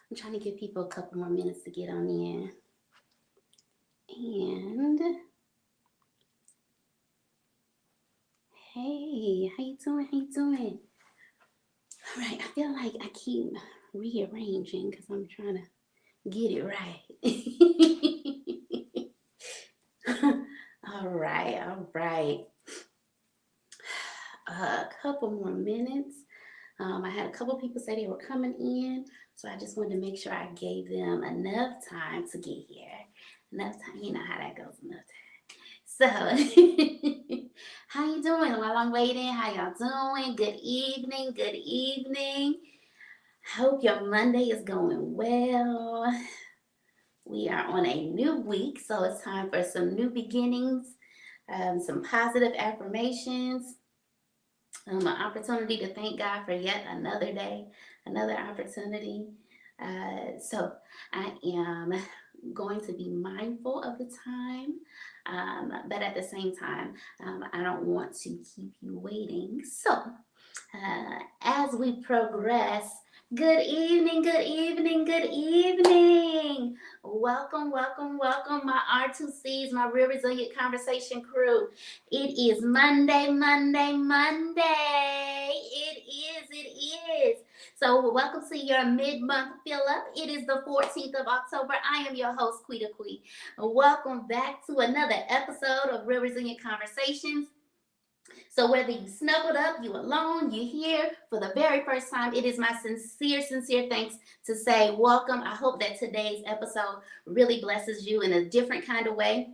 I'm trying to give people a couple more minutes to get on in. And hey, how you doing? How you doing? All right, I feel like I keep rearranging because I'm trying to get it right. All right, all right. A couple more minutes. I had a couple people say they were coming in, so I just wanted to make sure I gave them enough time to get here. Enough time, you know how that goes. Enough time. So, how you doing? While I'm waiting, how y'all doing? Good evening. Good evening. Hope your Monday is going well. We are on a new week, so it's time for some new beginnings, some positive affirmations, an opportunity to thank God for yet another day, another opportunity. So I am going to be mindful of the time, but at the same time, I don't want to keep you waiting. So as we progress, good evening, good evening, good evening. Welcome, welcome, welcome, my R2Cs, my Real Resilient Conversation crew. It is Monday, Monday, Monday. It is. So, welcome to your mid-month fill-up. It is the 14th of October. I am your host, Quita Quee. Welcome back to another episode of Real Resilient Conversations. So whether you snuggled up, you alone, you here for the very first time, it is my sincere thanks to say welcome. I hope that today's episode really blesses you in a different kind of way.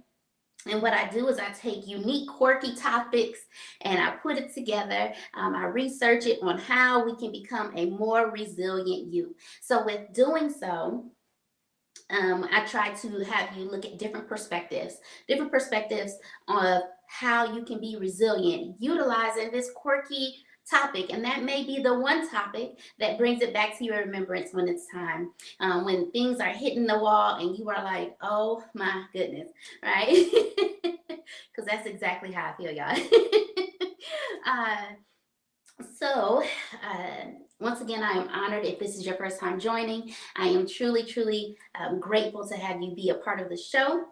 And what I do is I take unique, quirky topics and I put it together. I research it on how we can become a more resilient you. So with doing so, I try to have you look at different perspectives of how you can be resilient utilizing this quirky topic. And that may be the one topic that brings it back to your remembrance when it's time, when things are hitting the wall and you are like, oh my goodness, right? Because that's exactly how I feel, y'all. So, once again, I am honored if this is your first time joining. I am truly grateful to have you be a part of the show.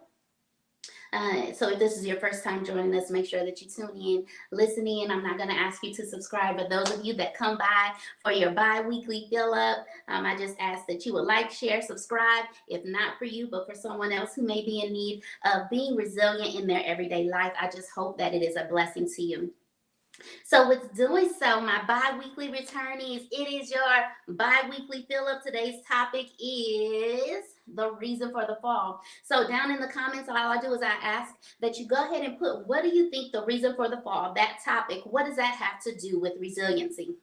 So if this is your first time joining us, make sure that you tune in, listen in. I'm not going to ask you to subscribe, but those of you that come by for your bi-weekly fill up, I just ask that you would like, share, subscribe, if not for you, but for someone else who may be in need of being resilient in their everyday life. I just hope that it is a blessing to you. So with doing so, my bi-weekly returnees, it is your bi-weekly fill-up. Today's topic is the reason for the fall. So down in the comments, all I do is I ask that you go ahead and put, what do you think the reason for the fall, that topic, what does that have to do with resiliency?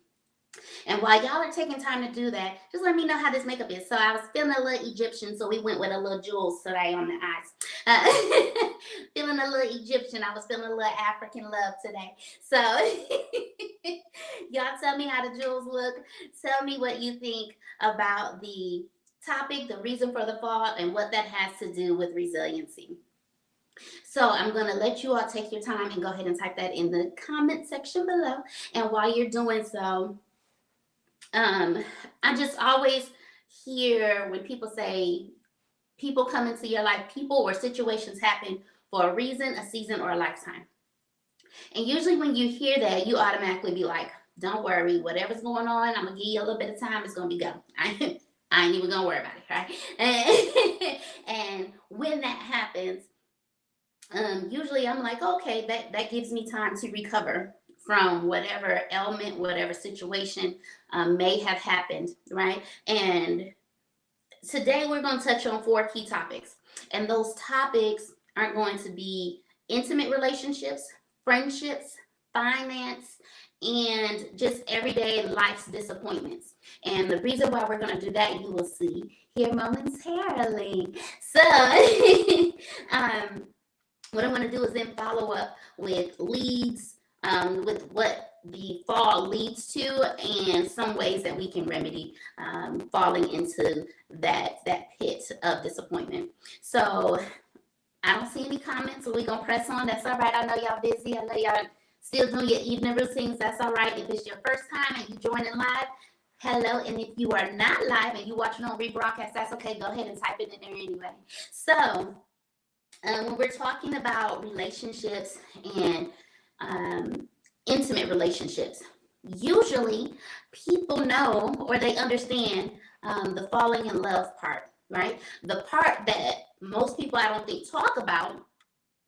And while y'all are taking time to do that, just let me know how this makeup is. So I was feeling a little Egyptian, so we went with a little jewels today on the eyes. Feeling a little Egyptian. I was feeling a little African love today. So y'all tell me how the jewels look. Tell me what you think about the topic, the reason for the fall, and what that has to do with resiliency. So I'm going to let you all take your time and go ahead and type that in the comment section below. And while you're doing so, I just always hear when people say people come into your life, people or situations happen for a reason, a season, or a lifetime. And usually when you hear that, you automatically be like, don't worry, whatever's going on, I'm going to give you a little bit of time, it's going to be gone. I ain't even going to worry about it, right? And when that happens, usually I'm like, okay, that gives me time to recover from whatever ailment, whatever situation may have happened, right? And today we're going to touch on 4 key topics. And those topics are going to be intimate relationships, friendships, finance, and just everyday life's disappointments. And the reason why we're going to do that, you will see here momentarily. So, what I'm going to do is then follow up with leads, with what the fall leads to and some ways that we can remedy falling into that pit of disappointment. So I don't see any comments, so we're going to press on. That's all right. I know y'all busy. I know y'all still doing your evening routines. That's all right. If it's your first time and you joining live, Hello, and if you are not live and you watching on rebroadcast, that's okay. Go ahead and type it in there anyway. So, when we're talking about relationships and intimate relationships, usually people know or they understand the falling in love part, right? The part that most people I don't think talk about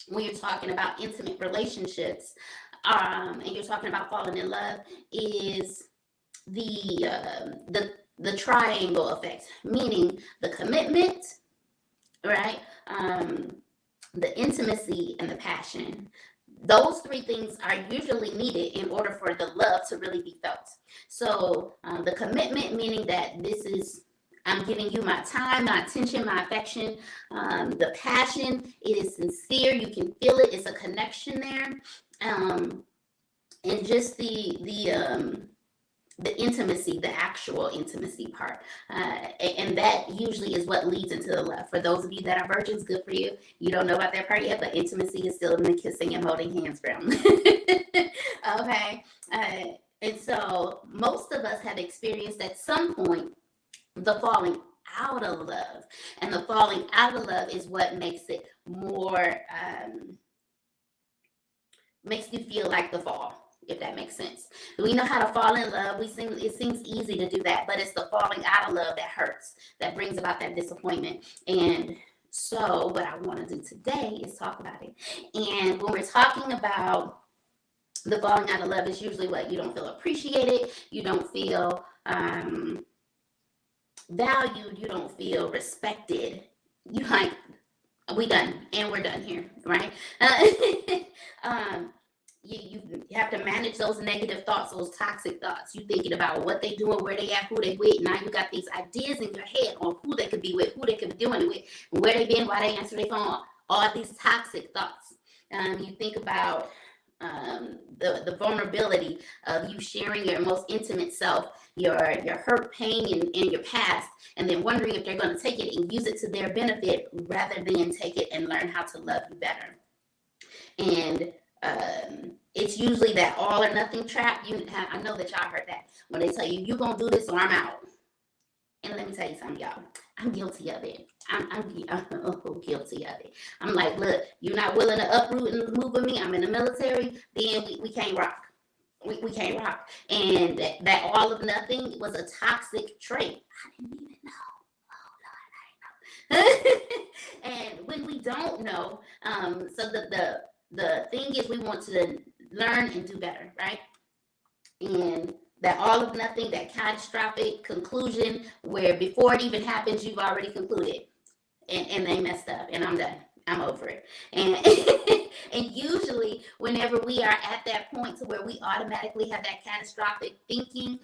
when you're talking about intimate relationships and you're talking about falling in love is the triangle effect, meaning the commitment, right? The intimacy and the passion. Those three things are usually needed in order for the love to really be felt. So the commitment, meaning that this is I'm giving you my time, my attention, my affection. The passion, it is sincere. You can feel it. It's a connection there. And just the intimacy, the actual intimacy part. And that usually is what leads into the love. For those of you that are virgins, good for you. You don't know about that part yet, but intimacy is still in the kissing and holding hands realm. Okay. And so most of us have experienced at some point the falling out of love. And the falling out of love is what makes it more, makes you feel like the fall, if that makes sense. We know how to fall in love. It seems easy to do that, but it's the falling out of love that hurts, that brings about that disappointment. And so what I want to do today is talk about it. And when we're talking about the falling out of love, is usually what you don't feel appreciated, you don't feel valued, you don't feel respected. You like, we done and we're done here, right? You have to manage those negative thoughts, those toxic thoughts. You thinking about what they doing, where they at, who they with. Now you got these ideas in your head on who they could be with, who they could be doing it with, where they been, why they answer their phone. All these toxic thoughts. You think about the vulnerability of you sharing your most intimate self, your hurt, pain, and your past, and then wondering if they're going to take it and use it to their benefit rather than take it and learn how to love you better. And it's usually that all or nothing trap. I know that y'all heard that when they tell you, you're going to do this or I'm out. And let me tell you something, y'all. I'm guilty of it. I'm guilty of it. I'm like, look, you're not willing to uproot and move with me. I'm in the military. Then we can't rock. We can't rock. And that all of nothing was a toxic trait. I didn't even know. Oh, Lord, I know. And when we don't know, so the thing is we want to learn and do better, right? And that all of nothing, that catastrophic conclusion where before it even happens, you've already concluded and they messed up and I'm done. I'm over it. And and usually whenever we are at that point to where we automatically have that catastrophic thinking,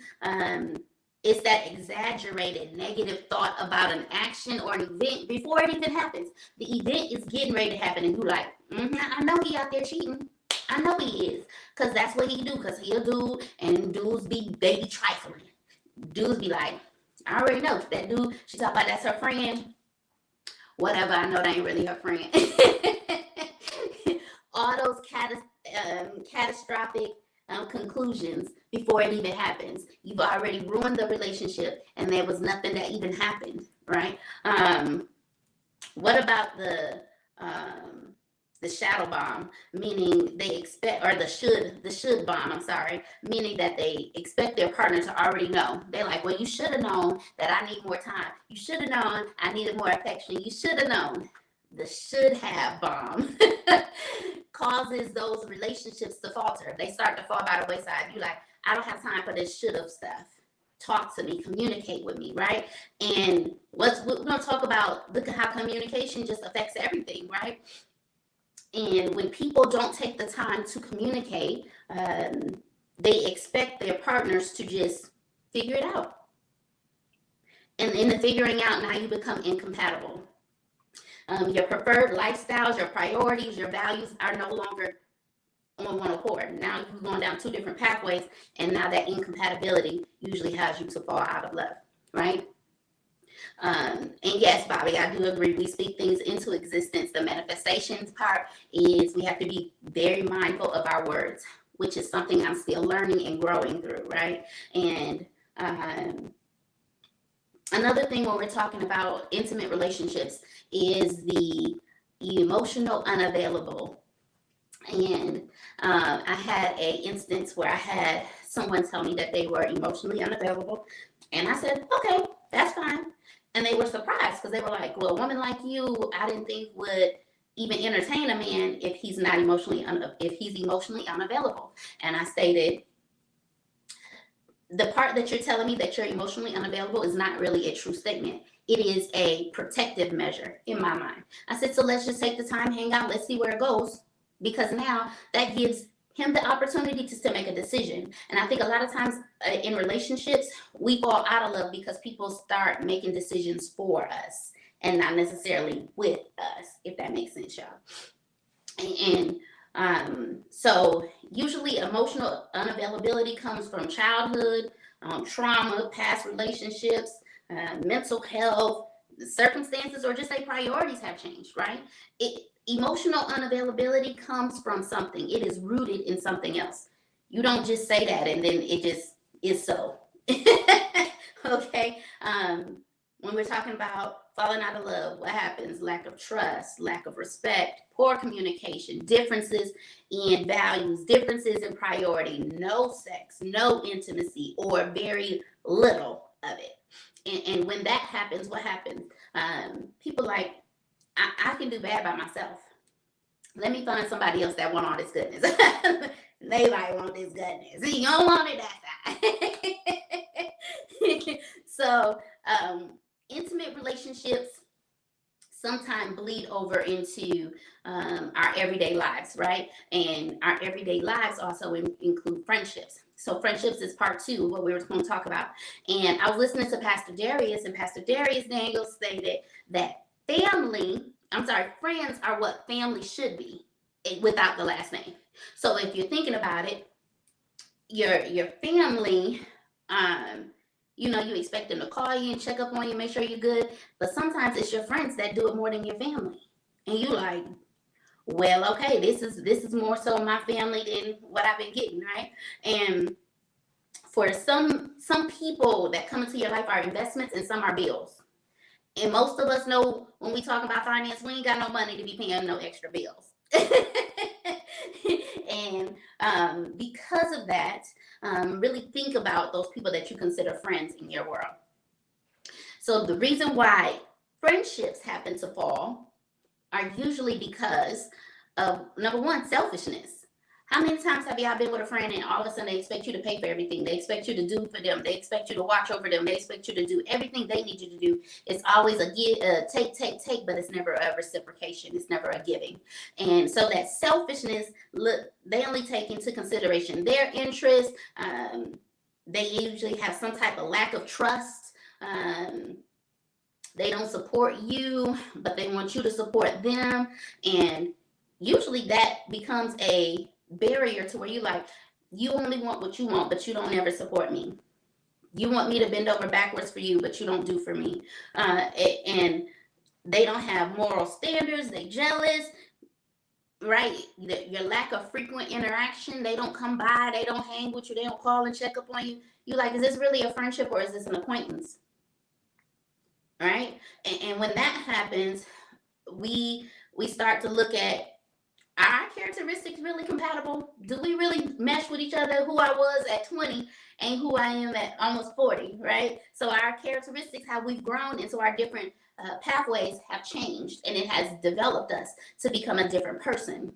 it's that exaggerated negative thought about an action or an event before it even happens. The event is getting ready to happen and you're like, I know he out there cheating. I know he is, because that's what he do, because he a dude, and dudes they be trifling. Dudes be like, I already know, that dude, she talk about that's her friend. Whatever, I know that ain't really her friend. All those catastrophic conclusions before it even happens. You've already ruined the relationship, and there was nothing that even happened, right? What about the shadow bomb, meaning they expect, or the should bomb, I'm sorry, meaning that they expect their partner to already know. They're like, well, you should have known that I need more time. You should have known I needed more affection. You should have known. The should have bomb causes those relationships to falter. They start to fall by the wayside. You're like, I don't have time for this should have stuff. Talk to me, communicate with me, right? And we're going to talk about, look at how communication just affects everything, right? And when people don't take the time to communicate, they expect their partners to just figure it out. And in the figuring out, now you become incompatible. Your preferred lifestyles, your priorities, your values are no longer on one accord. Now you're going down two different pathways, and now that incompatibility usually has you to fall out of love, right? And yes, Bobby, I do agree. We speak things into existence. The manifestations part is we have to be very mindful of our words, which is something I'm still learning and growing through, right? And Another thing when we're talking about intimate relationships is the emotional unavailable. And I had a instance where I had someone tell me that they were emotionally unavailable, and I said, "Okay, that's fine." And they were surprised because they were like, "Well, a woman like you, I didn't think would even entertain a man if he's not if he's emotionally unavailable." And I stated, the part that you're telling me that you're emotionally unavailable is not really a true statement. It is a protective measure in my mind. I said, so let's just take the time, hang out, let's see where it goes. Because now that gives him the opportunity to still make a decision. And I think a lot of times in relationships, we fall out of love because people start making decisions for us and not necessarily with us, if that makes sense, y'all. So usually emotional unavailability comes from childhood, trauma, past relationships, mental health, circumstances, or just say priorities have changed, right? Emotional unavailability comes from something. It is rooted in something else. You don't just say that and then it just is so. Okay. When we're talking about falling out of love, what happens? Lack of trust, lack of respect, poor communication, differences in values, differences in priority, no sex, no intimacy, or very little of it. And when that happens, what happens? People like, I can do bad by myself. Let me find somebody else that want all this goodness. They like want this goodness. You don't want it that side. So, intimate relationships sometimes bleed over into our everyday lives, right? And our everyday lives also include friendships. So friendships is part 2 of what we were going to talk about. And I was listening to Pastor Darius, and Pastor Darius Daniels stated that friends are what family should be without the last name. So if you're thinking about it, your family, you expect them to call you and check up on you, make sure you're good. But sometimes it's your friends that do it more than your family. And you like, well, okay, this is more so my family than what I've been getting, right? And for some people that come into your life are investments and some are bills. And most of us know when we talk about finance, we ain't got no money to be paying no extra bills. And because of that, really think about those people that you consider friends in your world. So the reason why friendships happen to fall are usually because of, number one, selfishness. How many times have y'all been with a friend and all of a sudden they expect you to pay for everything? They expect you to do for them. They expect you to watch over them. They expect you to do everything they need you to do. It's always a take, but it's never a reciprocation. It's never a giving. And so that selfishness, look, they only take into consideration their interests. They usually have some type of lack of trust. They don't support you, but they want you to support them. And usually that becomes a barrier to where you only want what you want, but you don't ever support me. You want me to bend over backwards for you, but you don't do for me. And they don't have moral standards. They jealous, right? Your lack of frequent interaction. They don't come by. They don't hang with you. They don't call and check up on you. You like, is this really a friendship or is this an acquaintance? Right? And when that happens, we start to look at, are our characteristics really compatible? Do we really mesh with each other? Who I was at 20 and who I am at almost 40, right? So our characteristics, how we've grown into our different pathways have changed, and it has developed us to become a different person.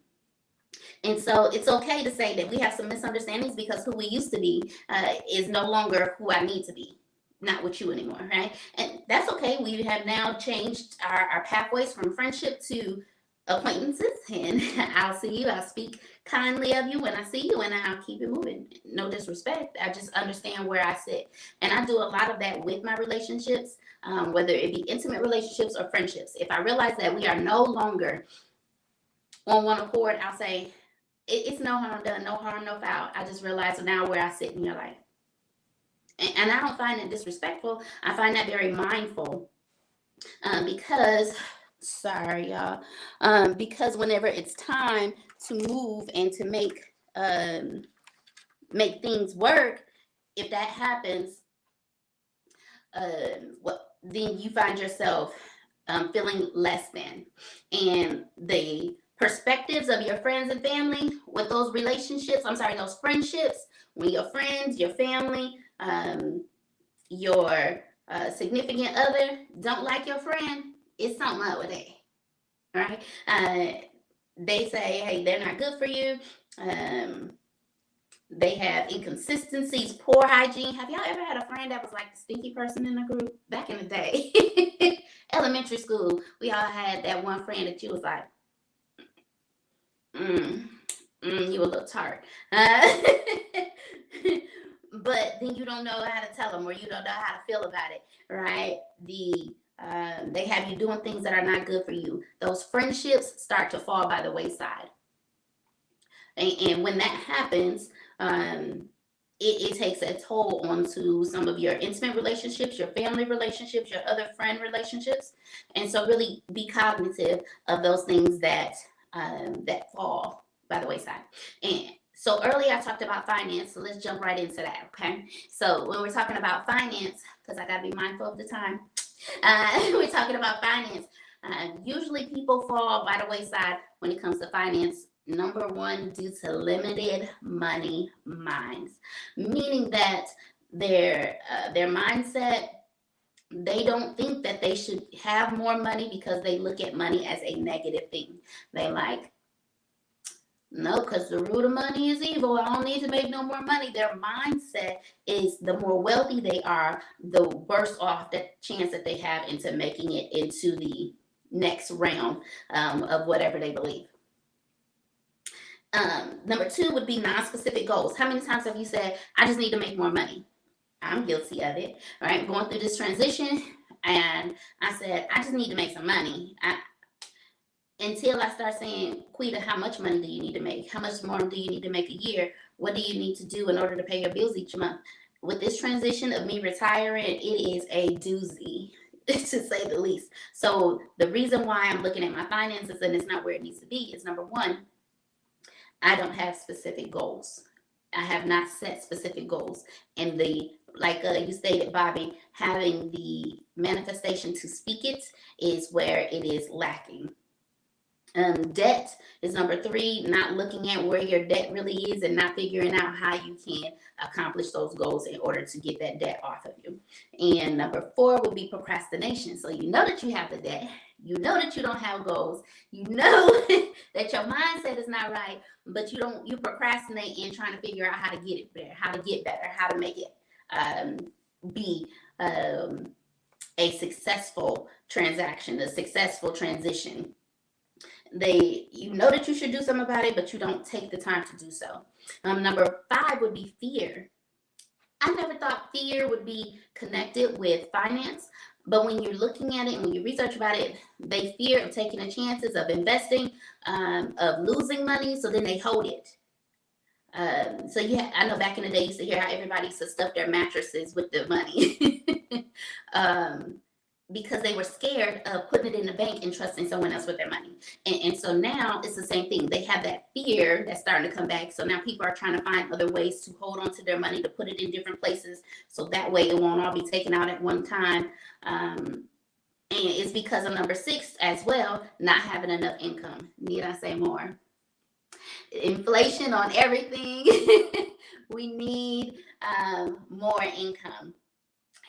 And so it's okay to say that we have some misunderstandings because who we used to be is no longer who I need to be. Not with you anymore, right? And that's okay. We have now changed our pathways from friendship to acquaintances, and I'll see you. I'll speak kindly of you when I see you, and I'll keep it moving. No disrespect. I just understand where I sit, and I do a lot of that with my relationships, whether it be intimate relationships or friendships. If I realize that we are no longer on one accord, I'll say it's no harm done, no harm, no foul. I just realize now where I sit in your life, and I don't find it disrespectful. I find that very mindful, because. Sorry, y'all. Because whenever it's time to move and to make things work, if that happens, then you find yourself feeling less than. And the perspectives of your friends and family with those relationships, I'm sorry, those friendships, when your friends, your family, your significant other don't like your friend, it's something up with that, right? They say, hey, they're not good for you. They have inconsistencies, poor hygiene. Have y'all ever had a friend that was like the stinky person in the group? Back in the day, elementary school, we all had that one friend that you was like, you a little tart. But then you don't know how to tell them, or you don't know how to feel about it, right? They have you doing things that are not good for you. Those friendships start to fall by the wayside. And when that happens, it takes a toll onto some of your intimate relationships, your family relationships, your other friend relationships. And so really be cognitive of those things that fall by the wayside. And so earlier I talked about finance, so let's jump right into that, okay? So when we're talking about finance, because I gotta be mindful of the time, we're talking about finance. Usually people fall by the wayside when it comes to finance. Number one, due to limited money minds, meaning that their mindset, they don't think that they should have more money because they look at money as a negative thing. They like, no, because the root of money is evil. I don't need to make no more money. Their mindset is the more wealthy they are, the worse off the chance that they have into making it into the next realm of whatever they believe. Number two would be non-specific goals. How many times have you said, I just need to make more money? I'm guilty of it, right? Going through this transition, and I said, I just need to make some money. Until I start saying, Quita, how much money do you need to make? How much more do you need to make a year? What do you need to do in order to pay your bills each month? With this transition of me retiring, it is a doozy, to say the least. So the reason why I'm looking at my finances and it's not where it needs to be is, number one, I don't have specific goals. I have not set specific goals. And like you stated, Bobby, having the manifestation to speak it is where it is lacking. Debt is number three, not looking at where your debt really is and not figuring out how you can accomplish those goals in order to get that debt off of you. And number four would be procrastination. So you know that you have the debt, you know that you don't have goals, you know that your mindset is not right, but you procrastinate in trying to figure out how to get it there, how to get better, how to make it be a successful transaction, a successful transition. You know that you should do something about it, but you don't take the time to do so. Number five would be fear. I never thought fear would be connected with finance, but when you're looking at it and when you research about it, they fear of taking the chances of investing, of losing money, so then they hold it. So yeah, I know back in the day, you used to hear how everybody used to stuff their mattresses with the money. Because they were scared of putting it in the bank and trusting someone else with their money. And so now it's the same thing. They have that fear that's starting to come back. So now people are trying to find other ways to hold on to their money, to put it in different places. So that way it won't all be taken out at one time. And it's because of number six as well, not having enough income. Need I say more? Inflation on everything. We need more income.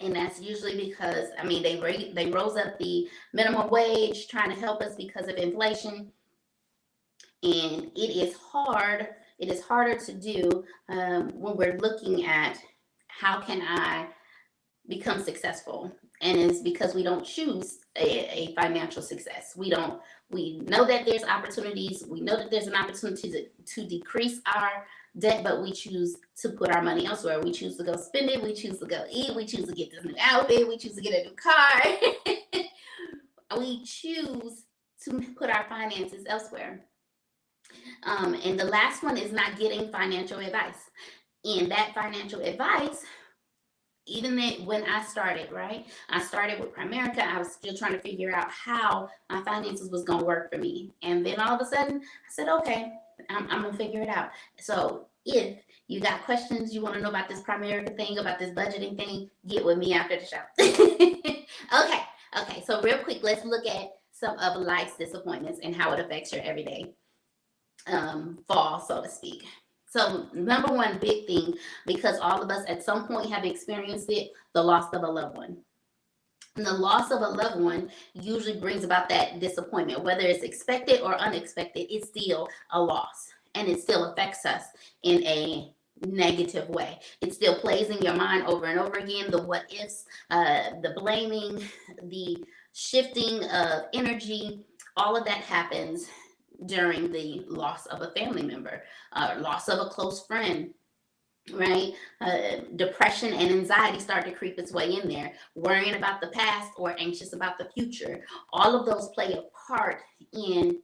And that's usually because, they rose up the minimum wage trying to help us because of inflation. And it is hard. It is harder to do when we're looking at how can I become successful. And it's because we don't choose a financial success. We know that there's opportunities. We know that there's an opportunity to decrease our debt, but we choose to put our money elsewhere. We choose to go spend it. We choose to go eat. We choose to get this new outfit. We choose to get a new car. We choose to put our finances elsewhere. And the last one is not getting financial advice. And that financial advice, even when I started, right? I started with Primerica. I was still trying to figure out how my finances was going to work for me. And then all of a sudden, I said, okay, I'm gonna figure it out. So if you got questions, you want to know about this Primerica thing, about this budgeting thing, get with me after the show. Okay. So real quick, let's look at some of life's disappointments and how it affects your everyday fall, so to speak. So number one big thing, because all of us at some point have experienced it, the loss of a loved one. And the loss of a loved one usually brings about that disappointment, whether it's expected or unexpected. It's still a loss, and it still affects us in a negative way. It still plays in your mind over and over again. The what ifs, the blaming, the shifting of energy, all of that happens during the loss of a family member, loss of a close friend, right? Depression and anxiety start to creep its way in there, worrying about the past or anxious about the future. All of those play a part in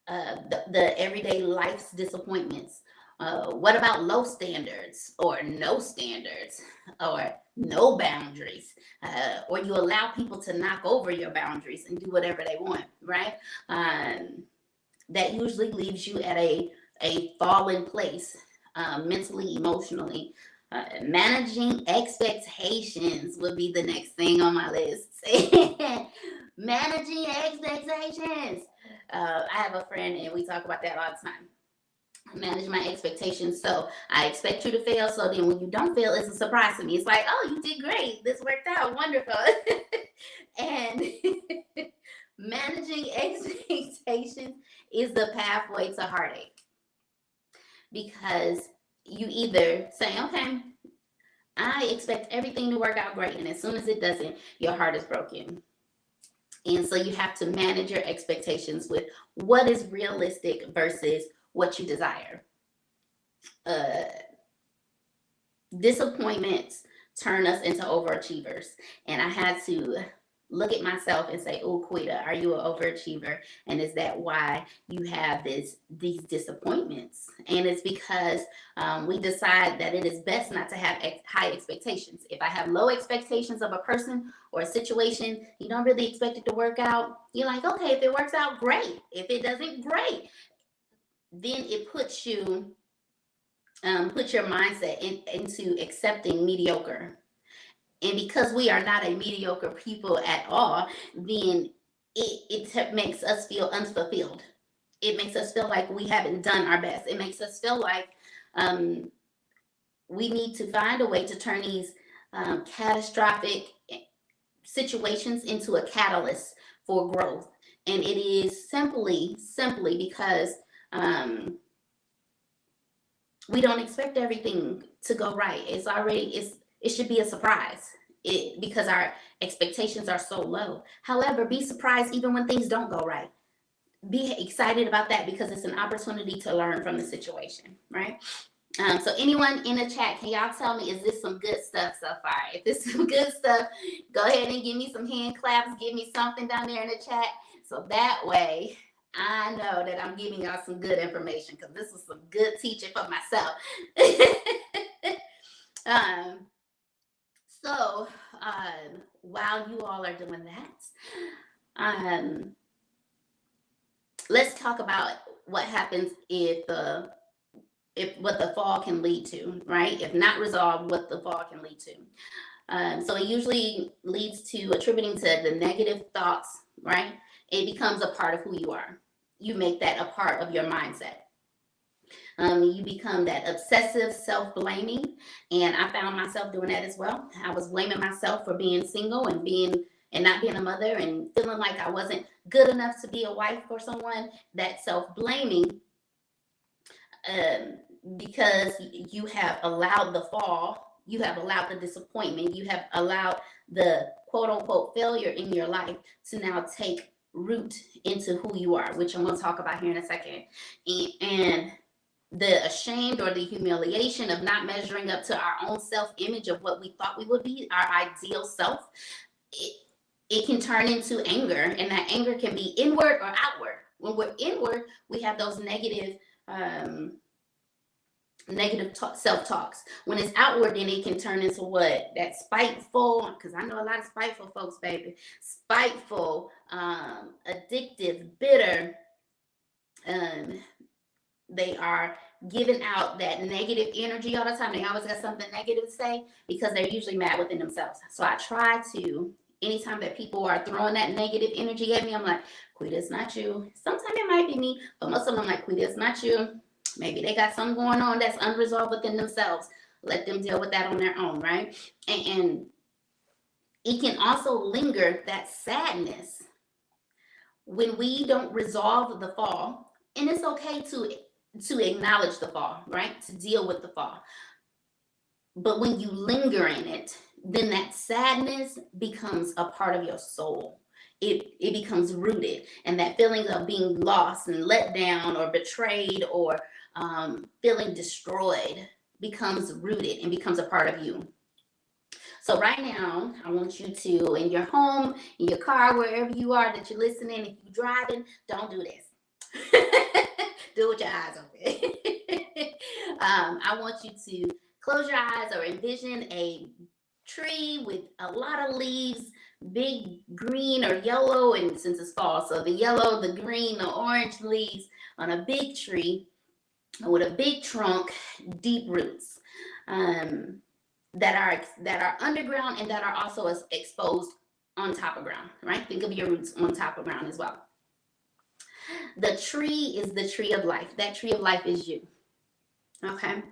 the everyday life's disappointments. What about low standards or no standards or no boundaries? Or you allow people to knock over your boundaries and do whatever they want, right? That usually leaves you at a fallen place, mentally, emotionally. Managing expectations would be the next thing on my list. Managing expectations. I have a friend and we talk about that all the time. Manage my expectations. So I expect you to fail. So then when you don't fail, it's a surprise to me. It's like, oh, you did great. This worked out wonderful. And managing expectations is the pathway to heartache, because you either say, okay, I expect everything to work out great, and as soon as it doesn't, your heart is broken. And so you have to manage your expectations with what is realistic versus what you desire. Disappointments turn us into overachievers, and I had to look at myself and say, oh, Quita, are you an overachiever? And is that why you have these disappointments? And it's because we decide that it is best not to have high expectations. If I have low expectations of a person or a situation, you don't really expect it to work out. You're like, okay, if it works out, great. If it doesn't, great. Then it puts you, put your mindset into accepting mediocre. And because we are not a mediocre people at all, then it makes us feel unfulfilled. It makes us feel like we haven't done our best. It makes us feel like we need to find a way to turn these catastrophic situations into a catalyst for growth. And it is simply because we don't expect everything to go right. It should be a surprise because our expectations are so low. However, be surprised even when things don't go right. Be excited about that because it's an opportunity to learn from the situation, right? So anyone in the chat, can y'all tell me, is this some good stuff so far? If this is some good stuff, go ahead and give me some hand claps. Give me something down there in the chat. So that way I know that I'm giving y'all some good information, because this is some good teaching for myself. So while you all are doing that, let's talk about what happens if what the fall can lead to, right? If not resolved, what the fall can lead to. So it usually leads to attributing to the negative thoughts, right? It becomes a part of who you are. You make that a part of your mindset. You become that obsessive self-blaming, and I found myself doing that as well. I was blaming myself for being single and not being a mother, and feeling like I wasn't good enough to be a wife for someone. That self-blaming, because you have allowed the fall, you have allowed the disappointment, you have allowed the quote-unquote failure in your life to now take root into who you are, which I'm going to talk about here in a second. And the ashamed or the humiliation of not measuring up to our own self-image of what we thought we would be, our ideal self, it can turn into anger, and that anger can be inward or outward. When we're inward, we have those negative self-talks. When it's outward, then it can turn into what? That spiteful, because I know a lot of spiteful folks, baby. Spiteful, addictive, bitter, They are giving out that negative energy all the time. They always got something negative to say because they're usually mad within themselves. So I try to, anytime that people are throwing that negative energy at me, I'm like, Quita, it's not you. Sometimes it might be me, but most of them I'm like, Quita, it's not you. Maybe they got something going on that's unresolved within themselves. Let them deal with that on their own, right? And it can also linger, that sadness, when we don't resolve the fall. And it's okay to acknowledge the fall, right? To deal with the fall. But when you linger in it, then that sadness becomes a part of your soul. It becomes rooted, and that feeling of being lost and let down or betrayed or feeling destroyed becomes rooted and becomes a part of you. So right now, I want you to, in your home, in your car, wherever you are that you're listening, if you're driving, don't do this. Do it with your eyes open. I want you to close your eyes or envision a tree with a lot of leaves, big green or yellow, and since it's fall, so the yellow, the green, the orange leaves on a big tree with a big trunk, deep roots. That are underground and that are also exposed on top of ground, right? Think of your roots on top of ground as well. The tree is the tree of life. That tree of life is you. Okay.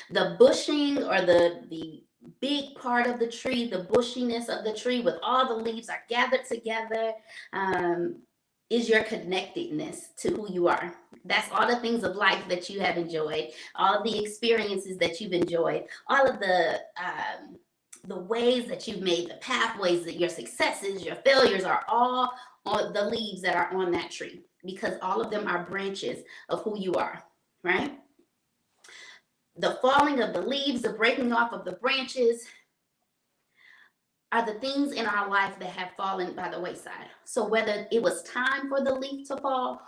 The bushing or the big part of the tree, the bushiness of the tree with all the leaves are gathered together, is your connectedness to who you are. That's all the things of life that you have enjoyed, all of the experiences that you've enjoyed, all of the ways that you've made, the pathways, that your successes, your failures are all on the leaves that are on that tree, because all of them are branches of who you are, right? The falling of the leaves, the breaking off of the branches are the things in our life that have fallen by the wayside. So whether it was time for the leaf to fall,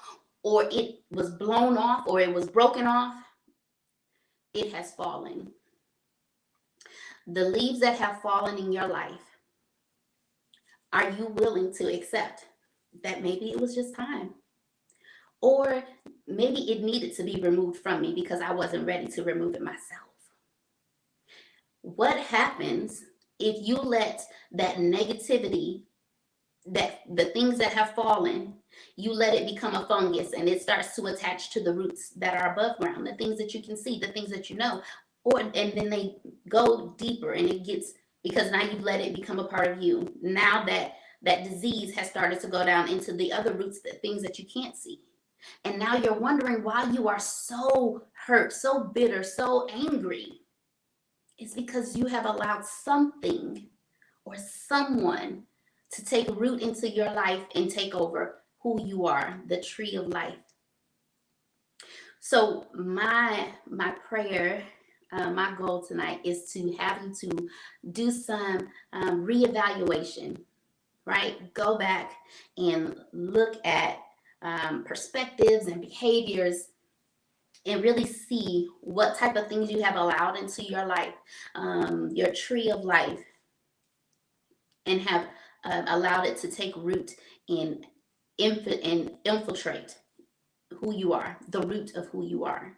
or it was blown off, or it was broken off, it has fallen. The leaves that have fallen in your life, are you willing to accept that maybe it was just time? Or maybe it needed to be removed from me because I wasn't ready to remove it myself. What happens if you let that negativity, that the things that have fallen, you let it become a fungus and it starts to attach to the roots that are above ground, the things that you can see, the things that you know, and then they go deeper and it gets, because now you've let it become a part of you. Now that disease has started to go down into the other roots, the things that you can't see. And now you're wondering why you are so hurt, so bitter, so angry. It's because you have allowed something or someone to take root into your life and take over who you are, the tree of life. So my prayer, my goal tonight is to have you to do some reevaluation, right? Go back and look at perspectives and behaviors and really see what type of things you have allowed into your life, your tree of life, and have allowed it to take root and infiltrate who you are, the root of who you are.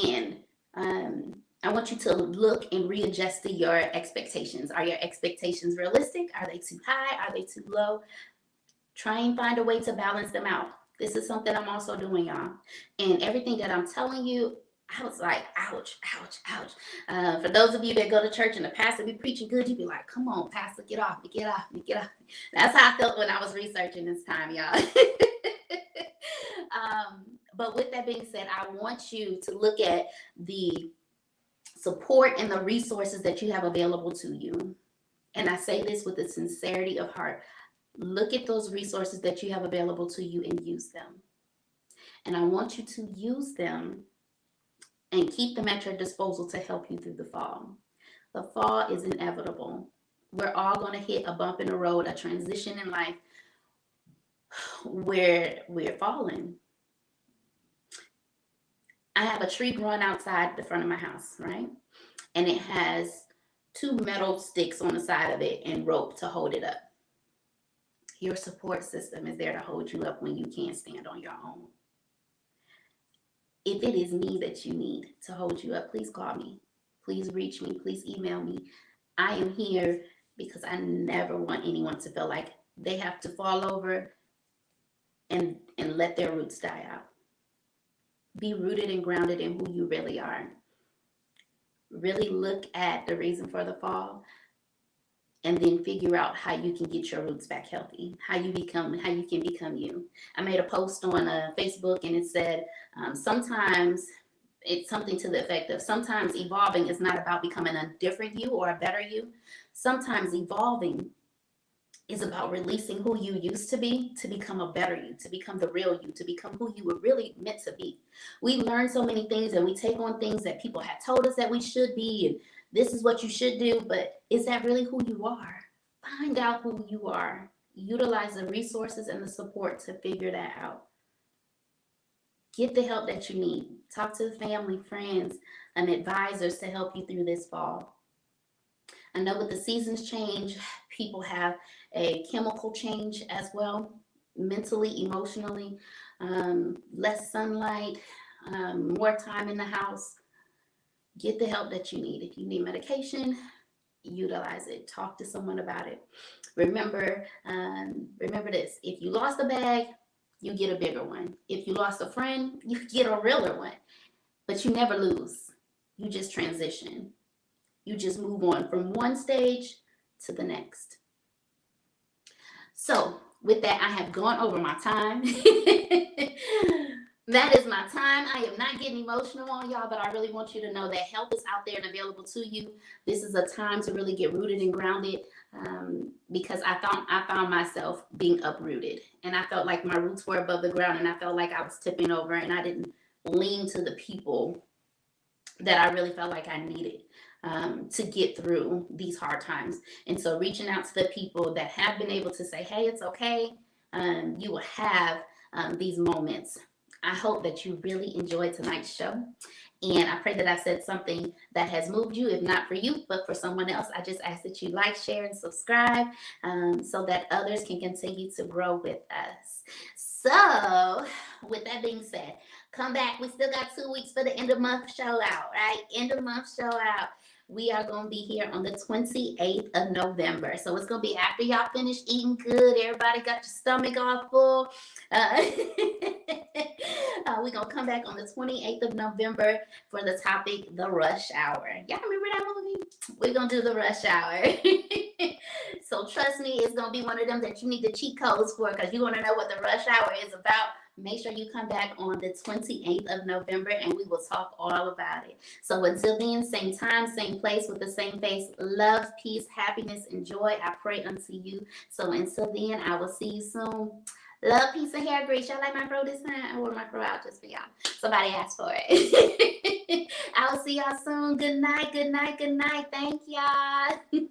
And I want you to look and readjust to your expectations. Are your expectations realistic? Are they too high? Are they too low? Try and find a way to balance them out. This is something I'm also doing, y'all. And everything that I'm telling you, I was like, ouch, ouch, ouch. For those of you that go to church and the pastor be preaching good, you be like, come on, pastor, get off me, get off me, get off me. That's how I felt when I was researching this time, y'all. But with that being said, I want you to look at the support and the resources that you have available to you. And I say this with a sincerity of heart. Look at those resources that you have available to you and use them. And I want you to use them and keep them at your disposal to help you through the fall. The fall is inevitable. We're all going to hit a bump in the road, a transition in life where we're falling. I have a tree growing outside the front of my house, right? And it has 2 metal sticks on the side of it and rope to hold it up. Your support system is there to hold you up when you can't stand on your own. If it is me that you need to hold you up, please call me. Please reach me. Please email me. I am here because I never want anyone to feel like they have to fall over and let their roots die out. Be rooted and grounded in who you really are. Really look at the reason for the fall, and then figure out how you can get your roots back healthy, how you can become you. I made a post on Facebook, and it said, sometimes it's something to the effect of, sometimes evolving is not about becoming a different you or a better you. Sometimes evolving is about releasing who you used to be to become a better you, to become the real you, to become who you were really meant to be. We learn so many things, and we take on things that people had told us that we should be, and this is what you should do, but is that really who you are? Find out who you are. Utilize the resources and the support to figure that out. Get the help that you need. Talk to family, friends, and advisors to help you through this fall. I know with the seasons change, people have a chemical change as well, mentally, emotionally, less sunlight, more time in the house. Get the help that you need. If you need medication, utilize it. Talk to someone about it. Remember this. If you lost a bag, you get a bigger one. If you lost a friend, you get a realer one. But you never lose. You just transition. You just move on from one stage to the next. So with that, I have gone over my time. That is my time. I am not getting emotional on y'all, but I really want you to know that help is out there and available to you. This is a time to really get rooted and grounded, because I found myself being uprooted, and I felt like my roots were above the ground, and I felt like I was tipping over, and I didn't lean to the people that I really felt like I needed to get through these hard times. And so reaching out to the people that have been able to say, hey, it's okay. You will have these moments. I hope that you really enjoyed tonight's show. And I pray that I've said something that has moved you, if not for you, but for someone else. I just ask that you like, share, and subscribe so that others can continue to grow with us. So with that being said, come back. We still got 2 weeks for the end of month show out, right? End of month show out. We are going to be here on the 28th of November. So it's going to be after y'all finish eating good. Everybody got your stomach all full. We're going to come back on the 28th of November for the topic, the rush hour. Y'all remember that movie? We're going to do the rush hour. So trust me, it's going to be one of them that you need the cheat codes for, because you want to know what the rush hour is about. Make sure you come back on the 28th of November, and we will talk all about it. So until then, same time, same place, with the same face. Love, peace, happiness, and joy, I pray unto you. So until then, I will see you soon. Love, peace, and hair grease. Y'all like my fro this time? I wore my fro out just for y'all. Somebody asked for it. I will see y'all soon. Good night, good night, good night. Thank y'all.